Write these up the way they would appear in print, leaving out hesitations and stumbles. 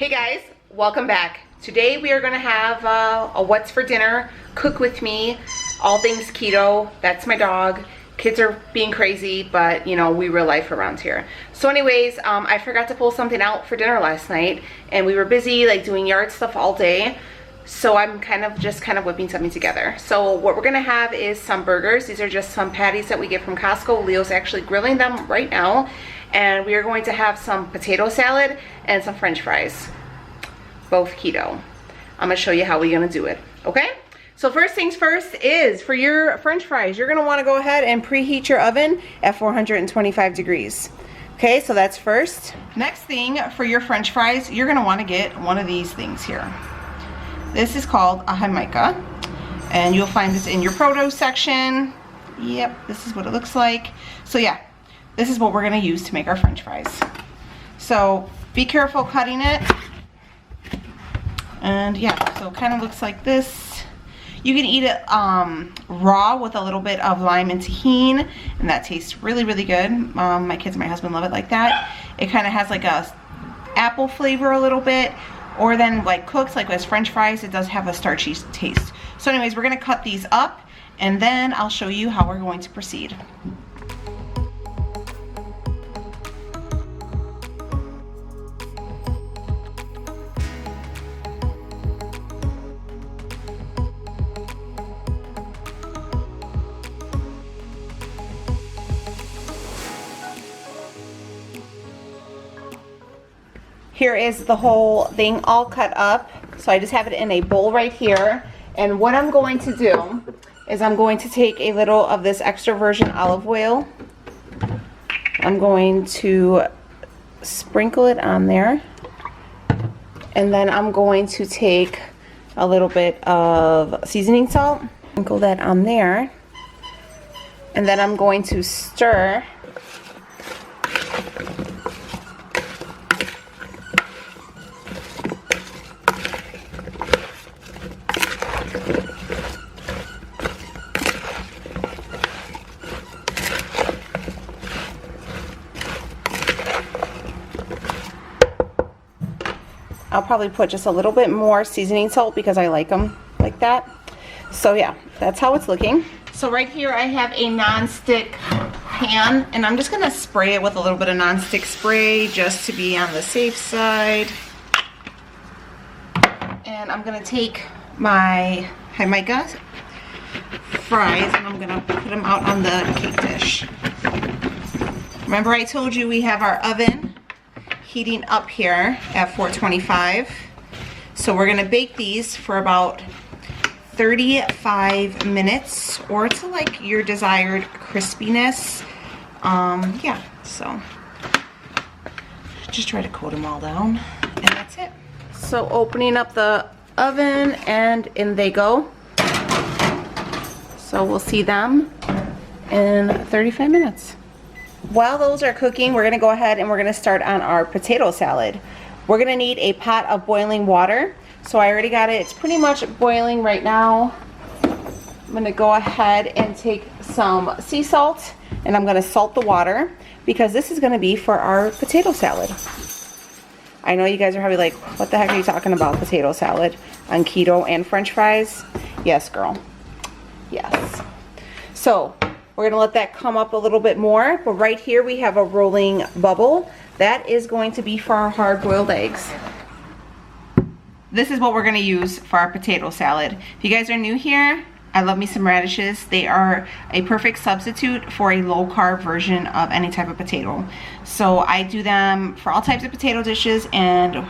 Hey guys, welcome back. Today we are going to have a what's for dinner, cook with me, all things keto. That's my dog. Kids are being crazy, but you know, we real life around here. So anyways, I forgot to pull something out for dinner last night and we were busy like doing yard stuff all day. So I'm just whipping something together. So what we're gonna have is some burgers. These are just some patties that we get from Costco. Leo's actually grilling them right now. And we are going to have some potato salad and some French fries, both keto. I'm gonna show you how we're gonna do it, okay? So first things first is for your French fries, you're gonna wanna go ahead and preheat your oven at 425 degrees. Okay, so that's first. Next thing for your French fries, you're gonna wanna get one of these things here. This is called a jicama, and you'll find this in your produce section. Yep, this is what it looks like. So yeah, this is what we're gonna use to make our French fries. So be careful cutting it. And yeah, so it kind of looks like this. You can eat it raw with a little bit of lime and tahini, and that tastes really, really good. My kids and my husband love it like that. It kind of has like a apple flavor a little bit, or then like cooked like as French fries, it does have a starchy taste. So anyways, we're gonna cut these up, and then I'll show you how we're going to proceed. Here is the whole thing all cut up. So I just have it in a bowl right here. And what I'm going to do is I'm going to take a little of this extra virgin olive oil. I'm going to sprinkle it on there. And then I'm going to take a little bit of seasoning salt, sprinkle that on there. And then I'm going to stir. I'll probably put just a little bit more seasoning salt because I like them like that. So yeah, that's how it's looking. So right here I have a non-stick pan, and I'm just gonna spray it with a little bit of non-stick spray just to be on the safe side. And I'm gonna take my jicama fries and I'm gonna put them out on the cake dish. Remember I told you we have our oven heating up here at 425. So we're gonna bake these for about 35 minutes or to like your desired crispiness. Yeah, so just try to coat them all down and that's it. So opening up the oven and in they go. So we'll see them in 35 minutes. While those are cooking, we're gonna go ahead and we're gonna start on our potato salad. We're gonna need a pot of boiling water. So I already got it, it's pretty much boiling right now. I'm gonna go ahead and take some sea salt and I'm gonna salt the water because this is gonna be for our potato salad. I know you guys are probably like, what the heck are you talking about, potato salad on keto and French fries? Yes, girl, yes. So we're gonna let that come up a little bit more, but right here we have a rolling bubble. That is going to be for our hard-boiled eggs. This is what we're gonna use for our potato salad. If you guys are new here, I love me some radishes. They are a perfect substitute for a low-carb version of any type of potato. So I do them for all types of potato dishes, and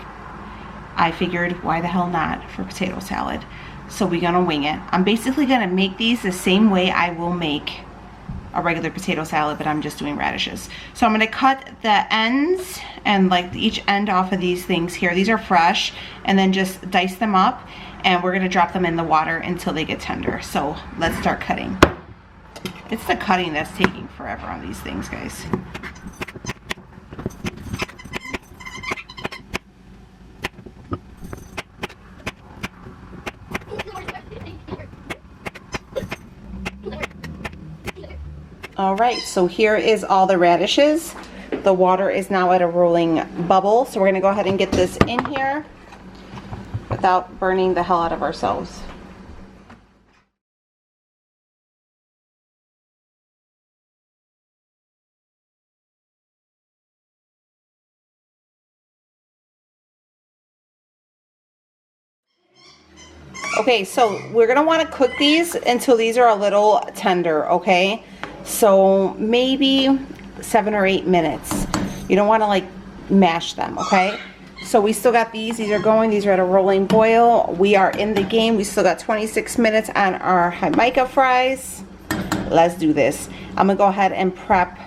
I figured why the hell not for potato salad. So we're gonna wing it. I'm basically gonna make these the same way I will make a regular potato salad, but I'm just doing radishes. So I'm gonna cut the ends and like each end off of these things here. These are fresh, and then just dice them up, and we're gonna drop them in the water until they get tender. So let's start cutting. It's the cutting that's taking forever on these things, guys. All right, so here is all the radishes. The water is now at a rolling bubble, so we're gonna go ahead and get this in here without burning the hell out of ourselves. Okay, so we're gonna want to cook these until these are a little tender, okay? So maybe 7 or 8 minutes. You don't want to like mash them, okay? So we still got these are going, these are at a rolling boil. We are in the game. We still got 26 minutes on our Jamaica fries. Let's do this. I'm gonna go ahead and prep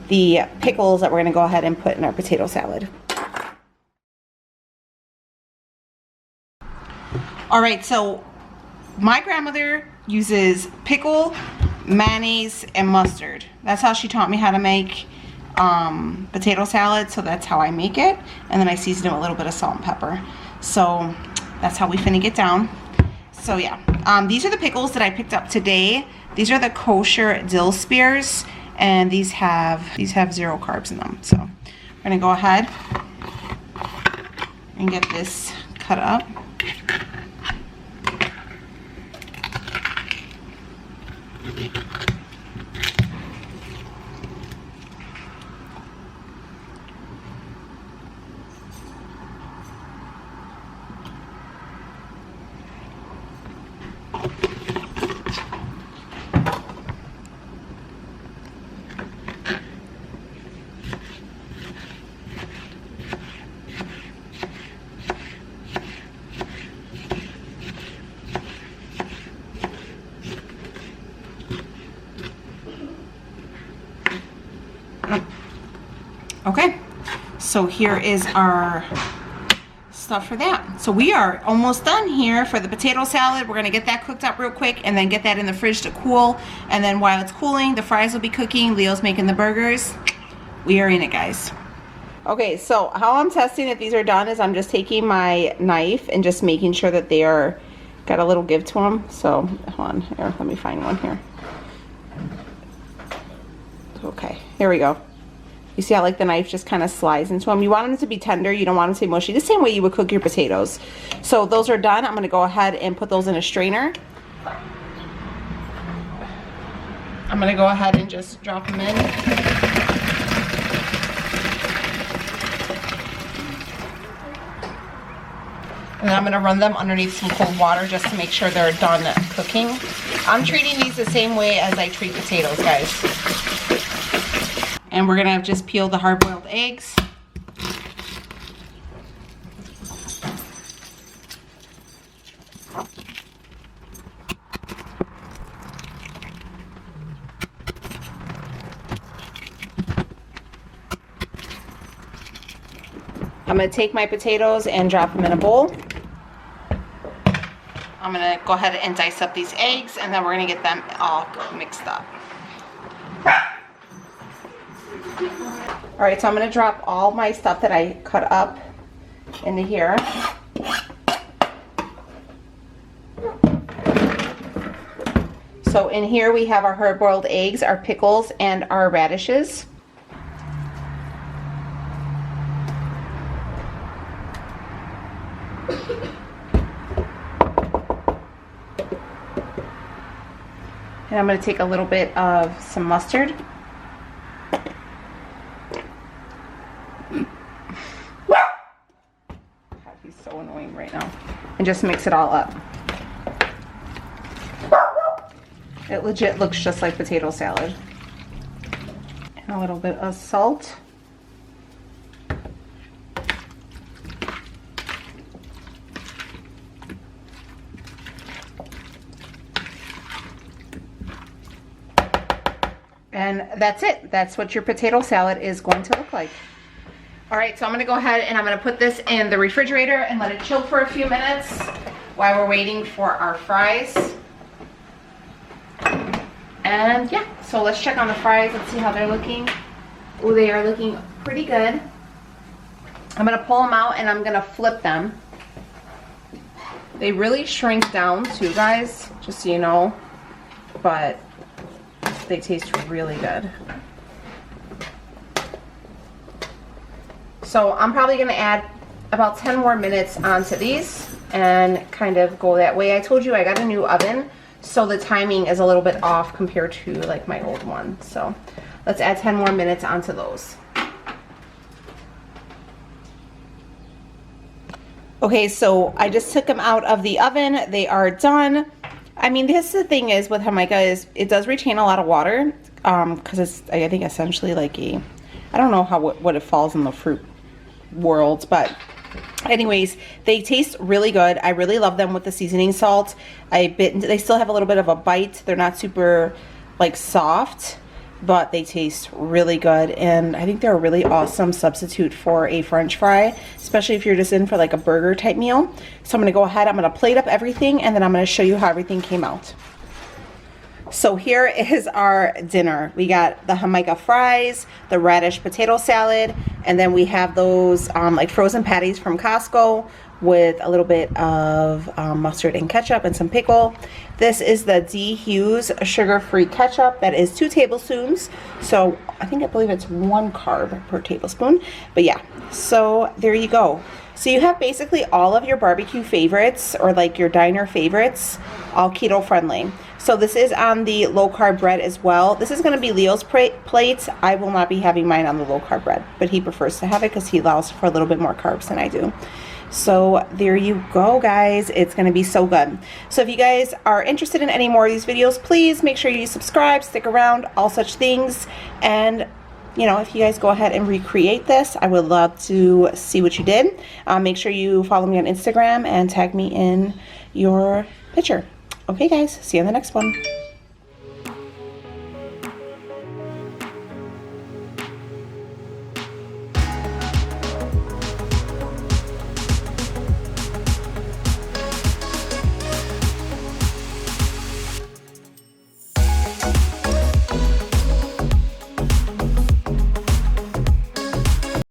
the pickles that we're gonna go ahead and put in our potato salad. All right, so my grandmother uses pickle, mayonnaise, and mustard. That's how she taught me how to make potato salad, so that's how I make it. And then I season it with a little bit of salt and pepper. So that's how we finna get down. So yeah, these are the pickles that I picked up today. These are the kosher dill spears, and these have 0 carbs in them. So we're gonna go ahead and get this cut up. Okay, so here is our stuff for that. So we are almost done here for the potato salad. We're gonna get that cooked up real quick and then get that in the fridge to cool. And then while it's cooling, the fries will be cooking. Leo's making the burgers. We are in it, guys. Okay, so how I'm testing if these are done is I'm just taking my knife and just making sure that they are got a little give to them. So hold on, here, let me find one here. Okay, here we go. You see how like the knife just kind of slides into them? You want them to be tender, you don't want them to be mushy. The same way you would cook your potatoes. So those are done. I'm gonna go ahead and put those in a strainer. I'm gonna go ahead and just drop them in. And then I'm gonna run them underneath some cold water just to make sure they're done cooking. I'm treating these the same way as I treat potatoes, guys. And we're gonna just peel the hard-boiled eggs. I'm gonna take my potatoes and drop them in a bowl. I'm gonna go ahead and dice up these eggs, and then we're gonna get them all mixed up. All right, so I'm gonna drop all my stuff that I cut up into here. So in here we have our hard-boiled eggs, our pickles, and our radishes. And I'm gonna take a little bit of some mustard. He's so annoying right now. And just mix it all up. It legit looks just like potato salad. And a little bit of salt. And that's it. That's what your potato salad is going to look like. All right, so I'm gonna go ahead and I'm gonna put this in the refrigerator and let it chill for a few minutes while we're waiting for our fries. And yeah, so let's check on the fries. Let's see how they're looking. Oh, they are looking pretty good. I'm gonna pull them out and I'm gonna flip them. They really shrink down too, guys, just so you know, but they taste really good. So I'm probably gonna add about 10 more minutes onto these and kind of go that way. I told you I got a new oven, so the timing is a little bit off compared to like my old one. So let's add 10 more minutes onto those. Okay, so I just took them out of the oven. They are done. I mean, this the thing is with Jamaica is it does retain a lot of water because it's, I think, essentially like a, I don't know how what it falls in the fruit world, but anyways, they taste really good. I really love them with the seasoning salt. They still have a little bit of a bite. They're not super like soft, but they taste really good, and I think they're a really awesome substitute for a French fry, especially if you're just in for like a burger type meal. So I'm gonna go ahead, I'm gonna plate up everything, and then I'm gonna show you how everything came out. So here is our dinner. We got the Jamaica fries, the radish potato salad, and then we have those like frozen patties from Costco with a little bit of mustard and ketchup and some pickle. This is the D. Hughes sugar-free ketchup. That is 2 tablespoons. So I believe it's 1 carb per tablespoon. But yeah, so there you go. So you have basically all of your barbecue favorites or like your diner favorites, all keto friendly. So this is on the low carb bread as well. This is going to be Leo's plate. I will not be having mine on the low carb bread, but he prefers to have it because he allows for a little bit more carbs than I do. So there you go, guys. It's going to be so good. So if you guys are interested in any more of these videos, please make sure you subscribe, stick around, all such things. And you know, if you guys go ahead and recreate this, I would love to see what you did. Make sure you follow me on Instagram and tag me in your picture. Okay, guys, see you in the next one.